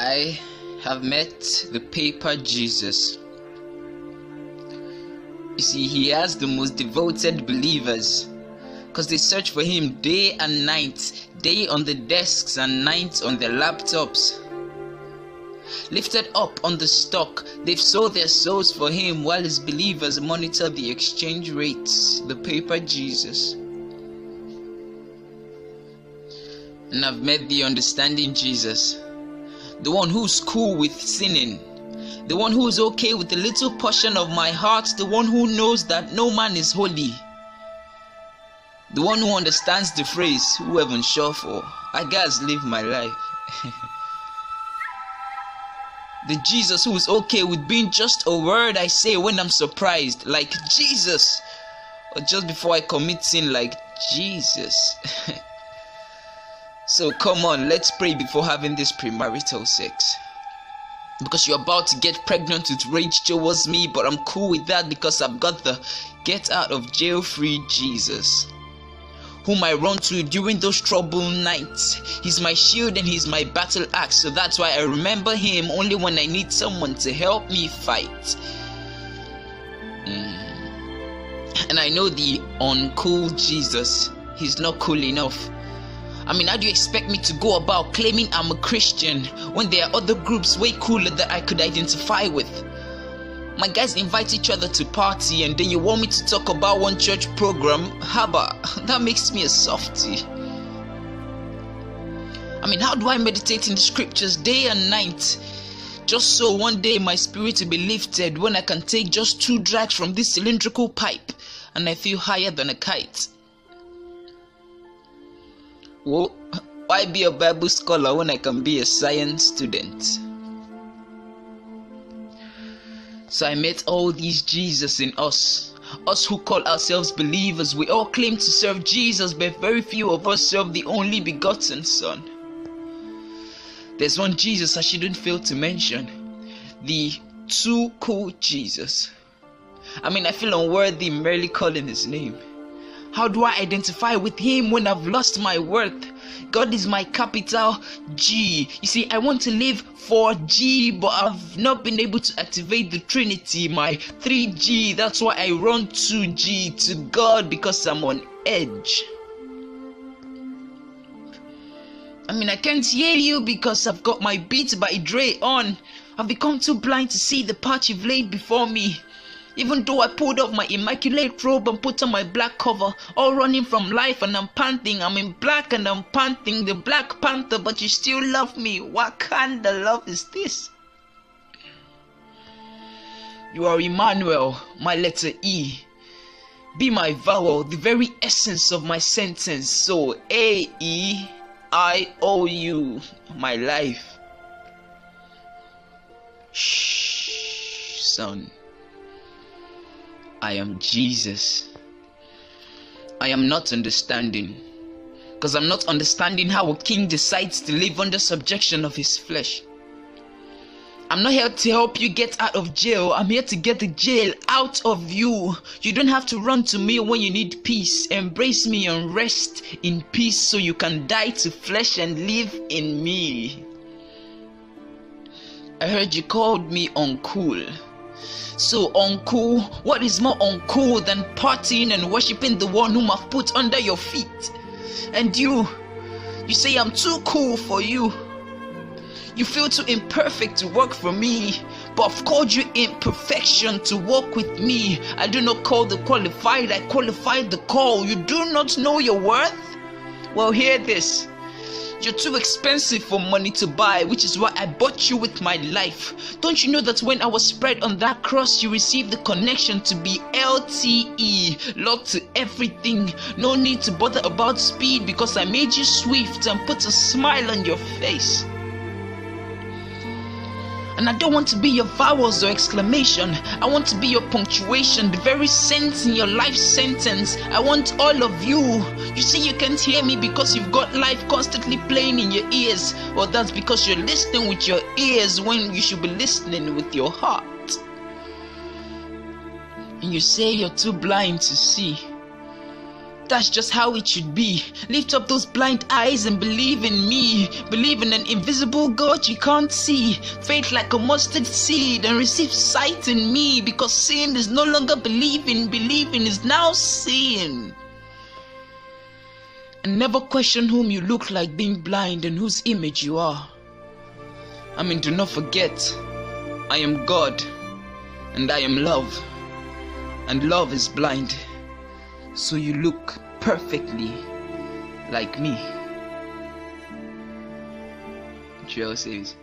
I have met the paper Jesus. You see, he has the most devoted believers because they search for him day and night, day on the desks and night on their laptops. Lifted up on the stock, they've sold their souls for him while his believers monitor the exchange rates, the paper Jesus. And I've met the understanding Jesus, the one who's cool with sinning, the one who's okay with the little portion of my heart, the one who knows that no man is holy, the one who understands the phrase, who heaven sure for, I guess live my life. The Jesus who is okay with being just a word I say when I'm surprised, like Jesus, or just before I commit sin, like Jesus. So come on, let's pray before having this premarital sex. Because you're about to get pregnant with rage towards me, but I'm cool with that because I've got the get out of jail free Jesus, whom I run to during those troubled nights. He's my shield and he's my battle axe, so that's why I remember him only when I need someone to help me fight. And I know the uncool Jesus, he's not cool enough. I mean, how do you expect me to go about claiming I'm a Christian when there are other groups way cooler that I could identify with? My guys invite each other to party and then you want me to talk about one church program? Haba, that makes me a softie. I mean, how do I meditate in the scriptures day and night just so one day my spirit will be lifted when I can take just 2 drags from this cylindrical pipe and I feel higher than a kite? Well, why be a Bible scholar when I can be a science student? So I met all these Jesus in us who call ourselves believers. We all claim to serve Jesus, but very few of us serve the only begotten Son. There's one Jesus I shouldn't fail to mention, the too cool Jesus. I mean, I feel unworthy merely calling his name. How do I identify with him when I've lost my worth? God is my capital G. You see, I want to live for G, but I've not been able to activate the Trinity, my 3G. That's why I run to G, to God, because I'm on edge. I mean, I can't hear you because I've got my Beats by Dre on. I've become too blind to see the path you've laid before me. Even though I pulled off my immaculate robe and put on my black cover, all running from life and I'm panting. I'm in black and I'm panting, the Black Panther, but you still love me. What kind of love is this? You are Emmanuel, my letter E. Be my vowel, the very essence of my sentence. So A-E-I-O-U, my life. Shh, son. I am Jesus. I am not understanding, because I'm not understanding how a king decides to live under subjection of his flesh. I'm not here to help you get out of jail. I'm here to get the jail out of you. You don't have to run to me when you need peace. Embrace me and rest in peace so you can die to flesh and live in me. I heard you called me uncool. So uncool, what is more uncool than partying and worshipping the one whom I've put under your feet? And you say I'm too cool for you. You feel too imperfect to work for me, but I've called you imperfection to work with me. I do not call the qualified, I qualify the call. You do not know your worth? Well, hear this. You're too expensive for money to buy, which is why I bought you with my life. Don't you know that when I was spread on that cross, you received the connection to be LTE, locked to everything. No need to bother about speed because I made you swift and put a smile on your face. And I don't want to be your vowels or exclamation. I want to be your punctuation, the very sense in your life sentence. I want all of you. You see, you can't hear me because you've got life constantly playing in your ears. Well, that's because you're listening with your ears when you should be listening with your heart. And you say you're too blind to see. That's just how it should be. Lift up those blind eyes and believe in me. Believe in an invisible God you can't see. Faith like a mustard seed and receive sight in me. Because seeing is no longer believing. Believing is now seeing. And never question whom you look like being blind and whose image you are. Do not forget, I am God and I am love. And love is blind. So you look perfectly like me. Trail says.